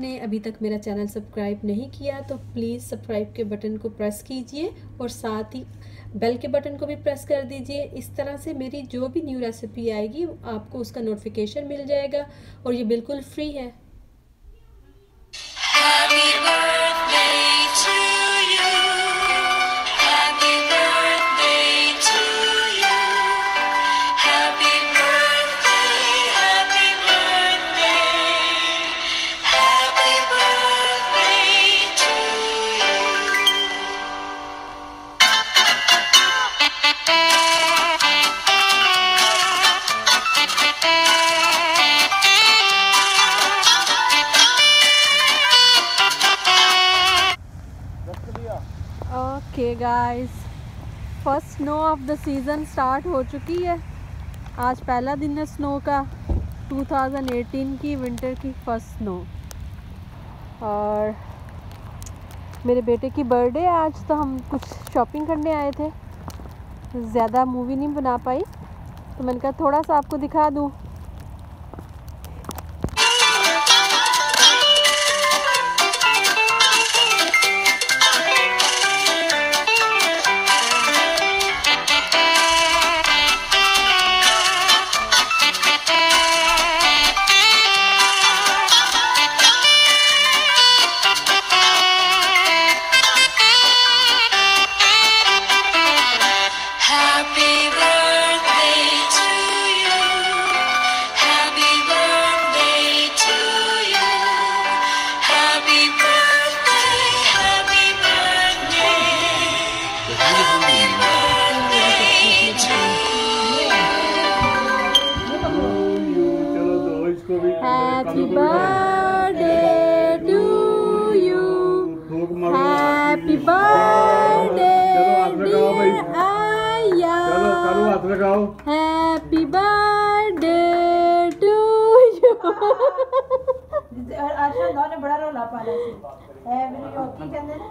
आपने अभी तक मेरा चैनल सब्सक्राइब नहीं किया तो प्लीज़ सब्सक्राइब के बटन को प्रेस कीजिए और साथ ही बेल के बटन को भी प्रेस कर दीजिए। इस तरह से मेरी जो भी न्यू रेसिपी आएगी आपको उसका नोटिफिकेशन मिल जाएगा और ये बिल्कुल फ्री है। Happy birthday to you. Happy birthday to you. Happy birthday, happy birthday. Happy birthday to you. Okay guys, first snow of the season start हो चुकी है। आज पहला दिन है स्नो का, 2018 की विंटर की फर्स्ट स्नो। और मेरे बेटे की बर्थडे है आज, तो हम कुछ शॉपिंग करने आए थे। ज़्यादा मूवी नहीं बना पाई तो मैंने कहा थोड़ा सा आपको दिखा दूँ। Happy birthday to you. Happy birthday to you. Happy birthday, happy birthday. Happy birthday to you. Happy birthday to you. Happy birthday dear Ayaan. Happy birthday to you. और आशा ने बड़ा रोला पाला सी है मेरी होती कहंदे ना